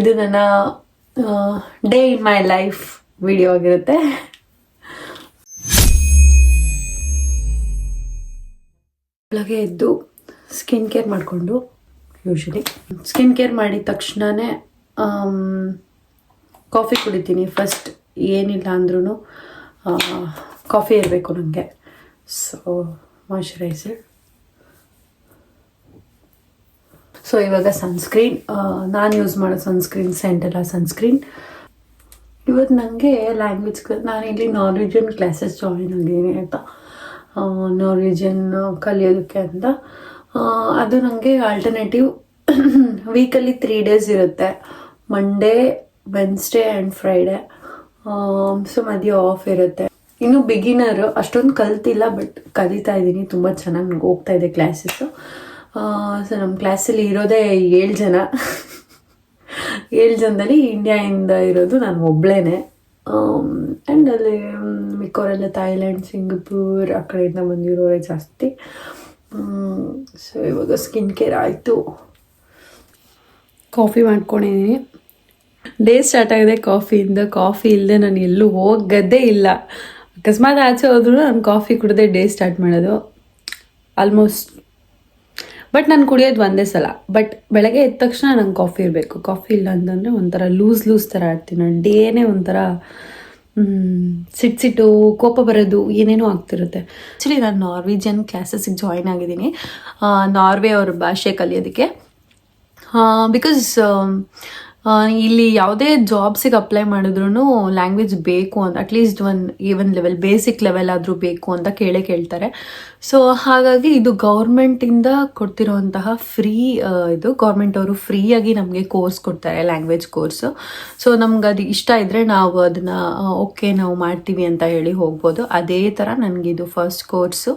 ಇದು ನನ್ನ day in my life video ಆಗಿರುತ್ತೆ. ಬೆಳಗ್ಗೆ ಎದ್ದು ಸ್ಕಿನ್ ಕೇರ್ ಮಾಡಿಕೊಂಡು, ಯೂಶಲಿ ಸ್ಕಿನ್ ಕೇರ್ ಮಾಡಿದ ತಕ್ಷಣವೇ ಕಾಫಿ ಕುಡಿತೀನಿ. ಫಸ್ಟ್ ಏನಿಲ್ಲ ಅಂದ್ರೂ ಕಾಫಿ ಇರಬೇಕು ನನಗೆ. So moisturiser. ಸೊ ಇವಾಗ ಸನ್ಸ್ಕ್ರೀನ್, ನಾನು ಯೂಸ್ ಮಾಡೋ ಸನ್ಸ್ಕ್ರೀನ್ ಸೆಂಟೆಲ್ಲ ಸನ್ಸ್ಕ್ರೀನ್. ಇವತ್ತು ನನಗೆ ಲ್ಯಾಂಗ್ವೇಜ್, ನಾನು ಇಲ್ಲಿ ನಾರ್ವೇಜಿಯನ್ ಕ್ಲಾಸಸ್ ಜಾಯಿನ್ ಆಗಿದ್ದೀನಿ ಆಯಿತಾ, ನಾರ್ವೇಜಿಯನ್ ಕಲಿಯೋದಕ್ಕೆ ಅಂತ. ಅದು ನನಗೆ ಆಲ್ಟರ್ನೇಟಿವ್ ವೀಕಲ್ಲಿ 3 days ಇರುತ್ತೆ, Monday, Wednesday and Friday. So ಮಧ್ಯೆ ಆಫ್ ಇರುತ್ತೆ. ಇನ್ನು ಬಿಗಿನರು, ಅಷ್ಟೊಂದು ಕಲ್ತಿಲ್ಲ, ಬಟ್ ಕಲಿತಾ ಇದ್ದೀನಿ. ತುಂಬ ಚೆನ್ನಾಗಿ ನನಗೆ ಹೋಗ್ತಾ ಇದೆ ಕ್ಲಾಸಸ್ಸು. ಸೊ ನಮ್ಮ ಕ್ಲಾಸಲ್ಲಿ ಇರೋದೇ 7 ಜನ. 7 ಜನದಲ್ಲಿ ಇಂಡಿಯಾಯಿಂದ ಇರೋದು ನಾನು ಒಬ್ಳೇನೆ. ಆ್ಯಂಡ್ ಅಲ್ಲಿ ಮಿಕ್ಕವರೆಲ್ಲ ಥೈಲ್ಯಾಂಡ್, ಸಿಂಗಪೂರ್ ಆ ಕಡೆಯಿಂದ ಬಂದಿರೋರೇ ಜಾಸ್ತಿ. ಸೊ ಇವಾಗ ಸ್ಕಿನ್ ಕೇರ್ ಆಯಿತು, ಕಾಫಿ ಮಾಡ್ಕೊಂಡಿದ್ದೀನಿ. ಡೇ ಸ್ಟಾರ್ಟ್ ಆಗಿದೆ ಕಾಫಿಯಿಂದ. ಕಾಫಿ ಇಲ್ಲದೆ ನಾನು ಎಲ್ಲೂ ಹೋಗೋದೇ ಇಲ್ಲ. ಅಕಸ್ಮಾತ್ ಆಚೆ ಹೋದ್ರೂ ನಾನು ಕಾಫಿ ಕುಡಿದೇ ಡೇ ಸ್ಟಾರ್ಟ್ ಮಾಡೋದು ಆಲ್ಮೋಸ್ಟ್. ಬಟ್ ನಾನು ಕುಡಿಯೋದು ಒಂದೇ ಸಲ. ಬಟ್ ಬೆಳಗ್ಗೆ ಎದ್ದ ತಕ್ಷಣ ನಂಗೆ ಕಾಫಿ ಇರಬೇಕು. ಕಾಫಿ ಇಲ್ಲ ಅಂತಂದರೆ ಒಂಥರ ಲೂಸ್ ಥರ ಆಡ್ತೀನಿ. ನಾನು ಡೇನೇ ಒಂಥರ ಸಿಟ್ಟು, ಕೋಪ ಬರೋದು, ಏನೇನೋ ಆಗ್ತಿರುತ್ತೆ. ಆ್ಯಕ್ಚುಲಿ ನಾನು ನಾರ್ವೇಜಿಯನ್ ಕ್ಲಾಸಸ್ಸಿಗೆ ಜಾಯಿನ್ ಆಗಿದ್ದೀನಿ, ನಾರ್ವೆ ಅವ್ರ ಭಾಷೆ ಕಲಿಯೋದಕ್ಕೆ. ಬಿಕಾಸ್ ಇಲ್ಲಿ ಯಾವುದೇ ಜಾಬ್ಸಿಗೆ ಅಪ್ಲೈ ಮಾಡಿದ್ರು ಲ್ಯಾಂಗ್ವೇಜ್ ಬೇಕು ಅಂತ, at least even level, basic level ಆದರೂ ಬೇಕು ಅಂತ ಕೇಳ್ತಾರೆ. ಸೊ ಹಾಗಾಗಿ ಇದು ಗೌರ್ಮೆಂಟಿಂದ ಕೊಡ್ತಿರೋಂತಹ ಫ್ರೀ, ಇದು ಗೌರ್ಮೆಂಟ್ ಅವರು ಫ್ರೀಯಾಗಿ ನಮಗೆ ಕೋರ್ಸ್ ಕೊಡ್ತಾರೆ, ಲ್ಯಾಂಗ್ವೇಜ್ ಕೋರ್ಸು. ಸೊ ನಮ್ಗೆ ಅದು ಇಷ್ಟ ಇದ್ದರೆ ನಾವು ಅದನ್ನು ಓಕೆ ನಾವು ಮಾಡ್ತೀವಿ ಅಂತ ಹೇಳಿ ಹೋಗ್ಬೋದು. ಅದೇ ಥರ ನನಗಿದು ಫಸ್ಟ್ ಕೋರ್ಸು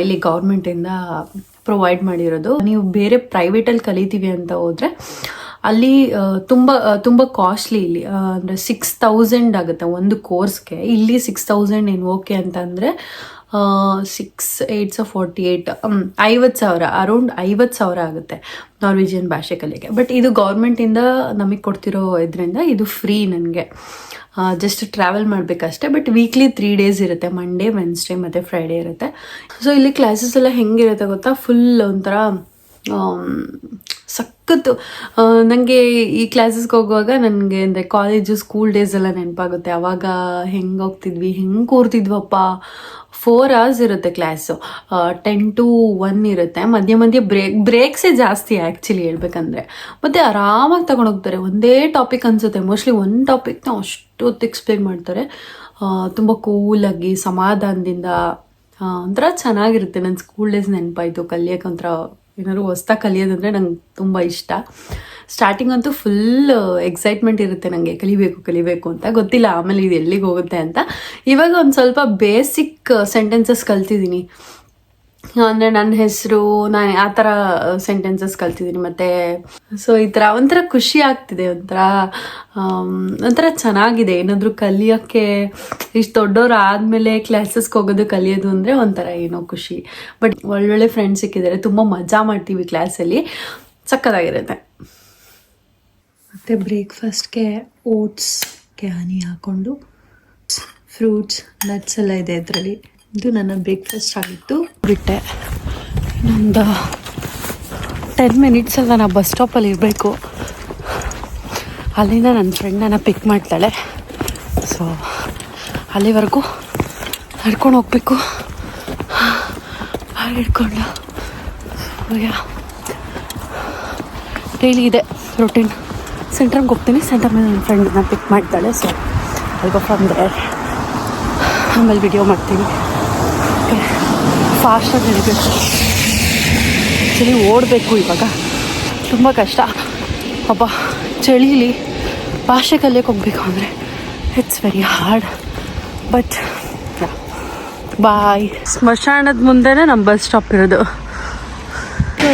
ಇಲ್ಲಿ ಗೌರ್ಮೆಂಟಿಂದ ಪ್ರೊವೈಡ್ ಮಾಡಿರೋದು. ನೀವು ಬೇರೆ ಪ್ರೈವೇಟಲ್ಲಿ ಕಲಿತೀವಿ ಅಂತ ಹೋದರೆ ಅಲ್ಲಿ ತುಂಬ ಕಾಸ್ಟ್ಲಿ. ಇಲ್ಲಿ ಅಂದರೆ 6000 ಆಗುತ್ತೆ ಒಂದು ಕೋರ್ಸ್ಗೆ. ಇಲ್ಲಿ 6000 ಏನು ಓಕೆ ಅಂತಂದರೆ 6 8 48 50,000, ಅರೌಂಡ್ 50,000 ಆಗುತ್ತೆ ನಾರ್ವೇಜಿಯನ್ ಭಾಷೆ ಕಲಿಯೋಕ್ಕೆ. ಬಟ್ ಇದು ಗೌರ್ಮೆಂಟಿಂದ ನಮಗೆ ಕೊಡ್ತಿರೋ ಇದರಿಂದ ಇದು ಫ್ರೀ ನನಗೆ. ಜಸ್ಟ್ ಟ್ರಾವೆಲ್ ಮಾಡಬೇಕಷ್ಟೆ. ಬಟ್ ವೀಕ್ಲಿ 3 days ಇರುತ್ತೆ, ಮಂಡೇ, ವೆನ್ಸ್ಡೇ ಮತ್ತು ಫ್ರೈಡೇ ಇರುತ್ತೆ. ಸೊ ಇಲ್ಲಿ ಕ್ಲಾಸಸ್ ಎಲ್ಲ ಹೆಂಗಿರುತ್ತೆ ಗೊತ್ತಾ, ಫುಲ್ ಒಂಥರ ಸಖತ್ತು. ನನಗೆ ಈ ಕ್ಲಾಸಸ್ಗೆ ಹೋಗುವಾಗ ನನಗೆ ಅಂದರೆ ಕಾಲೇಜು, ಸ್ಕೂಲ್ ಡೇಸ್ ಎಲ್ಲ ನೆನಪಾಗುತ್ತೆ. ಆವಾಗ ಹೆಂಗೆ ಹೋಗ್ತಿದ್ವಿ, ಹೆಂಗೆ ಕೂರ್ತಿದ್ವಪ್ಪ. 4 hours ಇರುತ್ತೆ ಕ್ಲಾಸು, 10 to 1 ಇರುತ್ತೆ. ಮಧ್ಯೆ ಬ್ರೇಕ್ಸೇ ಜಾಸ್ತಿ ಆ್ಯಕ್ಚುಲಿ ಹೇಳ್ಬೇಕಂದ್ರೆ. ಮತ್ತು ಆರಾಮಾಗಿ ತಗೊಂಡೋಗ್ತಾರೆ. ಒಂದೇ ಟಾಪಿಕ್ ಅನಿಸುತ್ತೆ, ಮೋಸ್ಟ್ಲಿ ಒಂದು ಟಾಪಿಕ್ನ ಅಷ್ಟು ಹೊತ್ತು ಎಕ್ಸ್ಪ್ಲೇನ್ ಮಾಡ್ತಾರೆ. ತುಂಬ ಕೂಲಾಗಿ, ಸಮಾಧಾನದಿಂದ, ಒಂಥರ ಚೆನ್ನಾಗಿರುತ್ತೆ. ನನ್ನ ಸ್ಕೂಲ್ ಡೇಸ್ ನೆನಪಾಯಿತು. ಕಲಿಯೋಕೆ ಒಂಥರ ಏನಾದ್ರು ಹೊಸ್ದಾಗಿ ಕಲಿಯೋದಂದರೆ ನಂಗೆ ತುಂಬ ಇಷ್ಟ. ಸ್ಟಾರ್ಟಿಂಗ್ ಅಂತೂ ಫುಲ್ ಎಕ್ಸೈಟ್ಮೆಂಟ್ ಇರುತ್ತೆ ನನಗೆ, ಕಲಿಬೇಕು ಅಂತ. ಗೊತ್ತಿಲ್ಲ ಆಮೇಲೆ ಇದು ಎಲ್ಲಿಗೆ ಹೋಗುತ್ತೆ ಅಂತ. ಇವಾಗ ಒಂದು ಸ್ವಲ್ಪ ಬೇಸಿಕ್ ಸೆಂಟೆನ್ಸಸ್ ಕಲ್ತಿದ್ದೀನಿ. ಅಂದರೆ ನನ್ನ ಹೆಸರು, ನಾನು ಆ ಥರ ಸೆಂಟೆನ್ಸಸ್ ಕಲ್ತಿದ್ದೀನಿ. ಮತ್ತು ಸೊ ಈ ಥರ ಒಂಥರ ಖುಷಿ ಆಗ್ತಿದೆ, ಒಂಥರ ಚೆನ್ನಾಗಿದೆ. ಏನಾದರೂ ಕಲಿಯೋಕ್ಕೆ ಇಷ್ಟು ದೊಡ್ಡವ್ರು ಆದಮೇಲೆ ಕ್ಲಾಸಸ್ಗೆ ಹೋಗೋದು, ಕಲಿಯೋದು ಅಂದರೆ ಒಂಥರ ಏನೋ ಖುಷಿ. ಬಟ್ ಒಳ್ಳೊಳ್ಳೆ ಫ್ರೆಂಡ್ಸ್ ಸಿಕ್ಕಿದ್ದಾರೆ, ತುಂಬ ಮಜಾ ಮಾಡ್ತೀವಿ ಕ್ಲಾಸಲ್ಲಿ, ಸಕ್ಕತ್ತಾಗಿರುತ್ತೆ. ಮತ್ತು ಬ್ರೇಕ್ಫಾಸ್ಟ್ಗೆ ಓಟ್ಸ್ಗೆ ಹನಿ ಹಾಕ್ಕೊಂಡು, ಫ್ರೂಟ್ಸ್, ನಟ್ಸ್ ಎಲ್ಲ ಇದೆ ಇದರಲ್ಲಿ. ಇದು ನನ್ನ ಬ್ರೇಕ್ಫಾಸ್ಟ್ ಆಗಿತ್ತು. ಬಿಟ್ಟೆ ನಮ್ಮದು 10 minutes ನಾನು ಬಸ್ ಸ್ಟಾಪಲ್ಲಿ ಇರಬೇಕು. ಅಲ್ಲಿಂದ ನನ್ನ ಫ್ರೆಂಡ್ ನನ್ನ ಪಿಕ್ ಮಾಡ್ತಾಳೆ. ಸೊ ಅಲ್ಲಿವರೆಗೂ ನಡ್ಕೊಂಡು ಹೋಗ್ಬೇಕು. ಹಾಗೆ ಹಿಡ್ಕೊಂಡು ಡೈಲಿ ಇದೆ ರೊಟೀನ್. ಸೆಂಟ್ರಿಗೆ ಹೋಗ್ತೀನಿ, ಸೆಂಟರ್ ಮೇಲೆ ನನ್ನ ಫ್ರೆಂಡನ್ನ ಪಿಕ್ ಮಾಡ್ತಾಳೆ. ಸೊ ಅಲ್ಗೋ ಫ್ರಮ್ ದೇರ್ ಆಮೇಲೆ ವಿಡಿಯೋ ಮಾಡ್ತೀನಿ. ಫಾಸ್ಟಾಗಿ ನಡಿಬೇಕು. ಆ್ಯಕ್ಚುಲಿ ಓಡಬೇಕು ಇವಾಗ, ತುಂಬ ಕಷ್ಟ. ಅಬ್ಬಾ, ಚಳೀಲಿ ಭಾಷೆ ಕಲಿಯೋಕೆ ಹೋಗ್ಬೇಕು ಅಂದರೆ ಇಟ್ಸ್ ವೆರಿ ಹಾರ್ಡ್. ಬಟ್ ಬಾಯ್. ಸ್ಮಶಾನದ ಮುಂದೆನೇ ನಮ್ಮ ಬಸ್ ಸ್ಟಾಪ್ ಇರೋದು.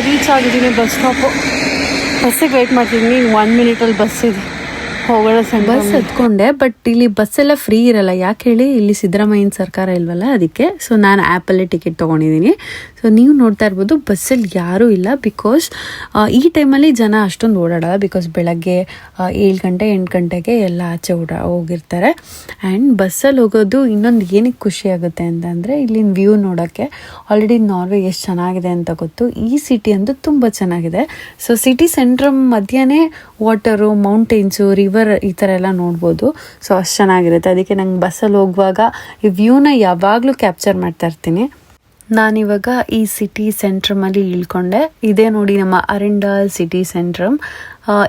ರೀಚ್ ಆಗಿದ್ದೀನಿ ಬಸ್ ಸ್ಟಾಪು. ಬಸ್ಸಿಗೆ ವೆಯ್ಟ್ ಮಾಡ್ತಿದ್ದೀನಿ. 1 minute ಬಸ್ ಇದೆ. ಹೋಗೋಣ ಬಸ್ ಹತ್ಕೊಂಡೆ. ಬಟ್ ಇಲ್ಲಿ ಬಸ್ ಎಲ್ಲ ಫ್ರೀ ಇರಲ್ಲ. ಯಾಕೆ ಹೇಳಿ, ಇಲ್ಲಿ ಸಿದ್ದರಾಮಯ್ಯನ ಸರ್ಕಾರ ಇಲ್ವಲ್ಲ, ಅದಕ್ಕೆ. ಸೊ ನಾನು ಆ್ಯಪಲ್ಲೇ ಟಿಕೆಟ್ ತೊಗೊಂಡಿದ್ದೀನಿ. ಸೊ ನೀವು ನೋಡ್ತಾ ಇರ್ಬೋದು ಬಸ್ಸಲ್ಲಿ ಯಾರೂ ಇಲ್ಲ. ಬಿಕಾಸ್ ಈ ಟೈಮಲ್ಲಿ ಜನ ಅಷ್ಟೊಂದು ಓಡಾಡಲ್ಲ. ಬಿಕಾಸ್ ಬೆಳಗ್ಗೆ 7 ಗಂಟೆ 8 ಗಂಟೆಗೆ ಎಲ್ಲ ಆಚೆ ಹೋಗಿರ್ತಾರೆ. ಆ್ಯಂಡ್ ಬಸ್ಸಲ್ಲಿ ಹೋಗೋದು ಇನ್ನೊಂದು ಏನಕ್ಕೆ ಖುಷಿ ಆಗುತ್ತೆ ಅಂತಂದರೆ ಇಲ್ಲಿನ ವ್ಯೂ ನೋಡೋಕ್ಕೆ. ಆಲ್ರೆಡಿ ನಾರ್ವೆ ಎಷ್ಟು ಚೆನ್ನಾಗಿದೆ ಅಂತ ಗೊತ್ತು. ಈ ಸಿಟಿ ಅಂತೂ ತುಂಬ ಚೆನ್ನಾಗಿದೆ. ಸೊ ಸಿಟಿ ಸೆಂಟ್ರ್ ಮಧ್ಯನೇ ವಾಟರು, ಮೌಂಟೇನ್ಸು, ರಿವರ್ ಈ ಥರ ಎಲ್ಲ ನೋಡ್ಬೋದು. ಸೊ ಅಷ್ಟು ಚೆನ್ನಾಗಿರುತ್ತೆ. ಅದಕ್ಕೆ ನಂಗೆ ಬಸ್ಸಲ್ಲಿ ಹೋಗುವಾಗ ಈ ವ್ಯೂನ ಯಾವಾಗಲೂ ಕ್ಯಾಪ್ಚರ್ ಮಾಡ್ತಾ ಇರ್ತೀನಿ. ನಾನಿವಾಗ ಈ ಸಿಟಿ ಸೆಂಟ್ರಮಲ್ಲಿ ಇಳ್ಕೊಂಡೆ. ಇದೇ ನೋಡಿ ನಮ್ಮ ಅರಿಂಡಾಲ್ ಸಿಟಿ ಸೆಂಟ್ರಮ್.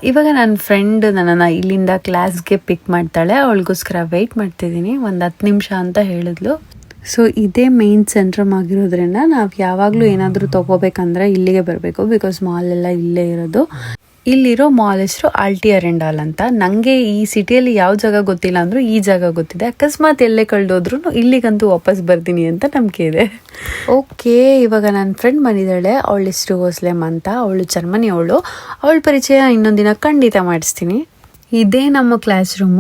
ಇವಾಗ ನನ್ನ ಫ್ರೆಂಡ್ ನನ್ನನ್ನು ಇಲ್ಲಿಂದ ಕ್ಲಾಸ್ಗೆ ಪಿಕ್ ಮಾಡ್ತಾಳೆ. ಅವಳಿಗೋಸ್ಕರ ವೆಯ್ಟ್ ಮಾಡ್ತಿದ್ದೀನಿ. ಒಂದು 10 ನಿಮಿಷ ಅಂತ ಹೇಳಿದ್ಲು. ಸೊ ಇದೇ ಮೇನ್ ಸೆಂಟ್ರಮ್ ಆಗಿರೋದ್ರಿಂದ ನಾವು ಯಾವಾಗಲೂ ಏನಾದರೂ ತೊಗೋಬೇಕಂದ್ರೆ ಇಲ್ಲಿಗೆ ಬರಬೇಕು. ಬಿಕಾಸ್ ಮಾಲ್ ಎಲ್ಲ ಇಲ್ಲೇ ಇರೋದು. ಇಲ್ಲಿರೋ ಮಾಲ್ ಹೆಸರು ಆಲ್ಟಿ ಅರಿಂಡಾಲ್ ಅಂತ. ನನಗೆ ಈ ಸಿಟಿಯಲ್ಲಿ ಯಾವ ಜಾಗ ಗೊತ್ತಿಲ್ಲ ಅಂದರೂ ಈ ಜಾಗ ಗೊತ್ತಿದೆ. ಅಕಸ್ಮಾತ್ ಎಲ್ಲೇ ಕಳೆದೋದ್ರೂ ಇಲ್ಲಿಗಂತೂ ವಾಪಸ್ ಬರ್ತೀನಿ ಅಂತ ನಂಬಿಕೆ ಇದೆ. ಓಕೆ, ಇವಾಗ ನನ್ನ ಫ್ರೆಂಡ್ ಬಂದಿದ್ದಾಳೆ. ಅವಳ ಹೆಸರು ಹೋಸ್ಲೆಮ್ ಅಂತ. ಅವಳು ಜರ್ಮನಿ ಅವಳು. ಅವಳ ಪರಿಚಯ ಇನ್ನೊಂದಿನ ಖಂಡಿತ ಮಾಡಿಸ್ತೀನಿ. ಇದೇ ನಮ್ಮ ಕ್ಲಾಸ್ ರೂಮ್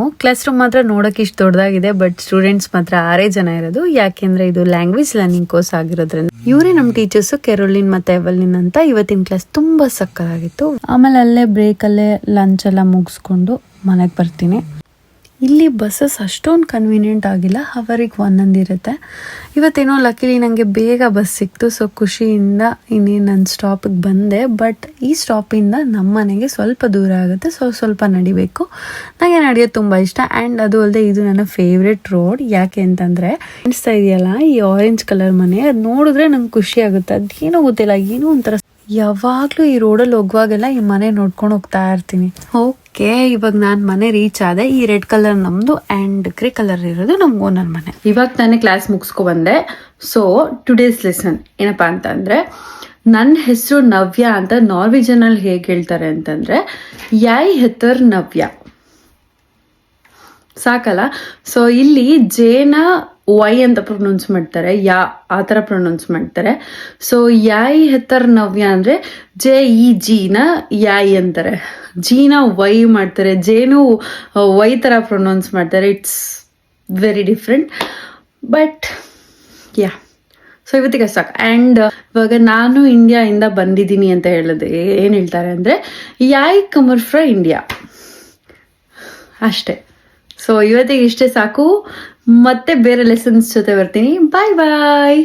ಮಾತ್ರ ನೋಡೋಕೆ ಇಷ್ಟು ದೊಡ್ಡದಾಗಿದೆ. ಬಟ್ ಸ್ಟೂಡೆಂಟ್ಸ್ ಮಾತ್ರ 6 ಜನ ಇರೋದು. ಯಾಕೆಂದರೆ ಇದು ಲ್ಯಾಂಗ್ವೇಜ್ ಲರ್ನಿಂಗ್ ಕೋರ್ಸ್ ಆಗಿರೋದ್ರಿಂದ. ಇವರೇ ನಮ್ಮ ಟೀಚರ್ಸು, ಕೆರೋಲಿನ್ ಮತ್ತು ಎವಲಿನ್ ಅಂತ. ಇವತ್ತಿನ ಕ್ಲಾಸ್ ತುಂಬ ಸಕ್ಕತ್ತಾಗಿತ್ತು. ಆಮೇಲೆ ಅಲ್ಲೇ ಬ್ರೇಕಲ್ಲೇ ಲಂಚ್ ಎಲ್ಲ ಮುಗಿಸ್ಕೊಂಡು ಮನೆಗೆ ಬರ್ತೀನಿ. ಇಲ್ಲಿ ಬಸ್ಸಸ್ ಅಷ್ಟೊಂದು ಕನ್ವೀನಿಯೆಂಟ್ ಆಗಿಲ್ಲ. ಅವರಿಗೆ ಒಂದೊಂದಿರುತ್ತೆ. ಇವತ್ತೇನೋ ಲಕ್ಕಿಲಿ ನನಗೆ ಬೇಗ ಬಸ್ ಸಿಕ್ತು. ಸೊ ಖುಷಿಯಿಂದ ಇನ್ನೇನು ನನ್ನ ಸ್ಟಾಪಿಗೆ ಬಂದೆ. ಬಟ್ ಈ ಸ್ಟಾಪಿಂದ ನಮ್ಮ ಮನೆಗೆ ಸ್ವಲ್ಪ ದೂರ ಆಗುತ್ತೆ. ಸೊ ಸ್ವಲ್ಪ ನಡಿಬೇಕು. ನನಗೆ ನಡೆಯೋದು ತುಂಬ ಇಷ್ಟ. ಆ್ಯಂಡ್ ಅದು ಅಲ್ಲದೆ ಇದು ನನ್ನ ಫೇವ್ರೆಟ್ ರೋಡ್. ಯಾಕೆ ಅಂತಂದರೆ ಕಾಣಿಸ್ತಾ ಇದೆಯಲ್ಲ ಈ ಆರೆಂಜ್ ಕಲರ್ ಮನೆ, ಅದು ನೋಡಿದ್ರೆ ನಂಗೆ ಖುಷಿ ಆಗುತ್ತೆ. ಅದೇನೋ ಗೊತ್ತಿಲ್ಲ, ಏನೋ ಒಂಥರ. ಯಾವಾಗಲೂ ಈ ರೋಡಲ್ಲಿ ಹೋಗುವಾಗೆಲ್ಲ ಈ ಮನೆ ನೋಡ್ಕೊಂಡು ಹೋಗ್ತಾ ಇರ್ತೀನಿ. ಓಕೆ, ಇವಾಗ ನಾನು ಮನೆ ರೀಚ್ ಆದೆ. ಈ ರೆಡ್ ಕಲರ್ ನಮ್ಮದು ಆ್ಯಂಡ್ ಗ್ರೇ ಕಲರ್ ಇರೋದು ನಮ್ಮ ಓನರ್ ಮನೆ. ಇವಾಗ ತಾನೇ ಕ್ಲಾಸ್ ಮುಗಿಸ್ಕೊಬಂದೆ. ಸೊ ಟುಡೇಸ್ ಲೆಸನ್ ಏನಪ್ಪ ಅಂತಂದರೆ, ನನ್ನ ಹೆಸರು ನವ್ಯ ಅಂತ ನಾರ್ವೆಜನಲ್ಲಿ ಹೇಗೆ ಹೇಳ್ತಾರೆ ಅಂತಂದರೆ ಯಾಯ್ ಹೆತರ್ ನವ್ಯ. ಸಾಕಲ್ಲ. ಸೊ ಇಲ್ಲಿ ಜೇನ ವೈ ಅಂತ ಪ್ರೊನೌನ್ಸ್ ಮಾಡ್ತಾರೆ, ಯಾ ಆ ಥರ ಪ್ರೊನೌನ್ಸ್ ಮಾಡ್ತಾರೆ. ಸೊ ಯಾಯ್ ಹೆತರ್ ನವ್ಯ ಅಂದರೆ JEG ಯಾಯ್ ಅಂತಾರೆ, ಜೀನ ವೈ ಮಾಡ್ತಾರೆ, ಜೇನು ವೈ ಥರ ಪ್ರೊನೌನ್ಸ್ ಮಾಡ್ತಾರೆ. It's very different. But yeah, so ಇವತ್ತಿಗೆ ಸಾಕು. ಆ್ಯಂಡ್ ಇವಾಗ ನಾನು ಇಂಡಿಯಾಯಿಂದ ಬಂದಿದ್ದೀನಿ ಅಂತ ಹೇಳೋದು ಏನು ಹೇಳ್ತಾರೆ ಅಂದರೆ ಯಾಯ್ ಕಮರ್ ಫ್ರ ಇಂಡಿಯಾ ಅಷ್ಟೇ. ಸೊ ಇವತ್ತಿಗೆ ಇಷ್ಟೇ ಸಾಕು. ಮತ್ತೆ ಬೇರೆ ಲೆಸನ್ಸ್ ಜೊತೆ ಬರ್ತೀನಿ. ಬಾಯ್ ಬಾಯ್.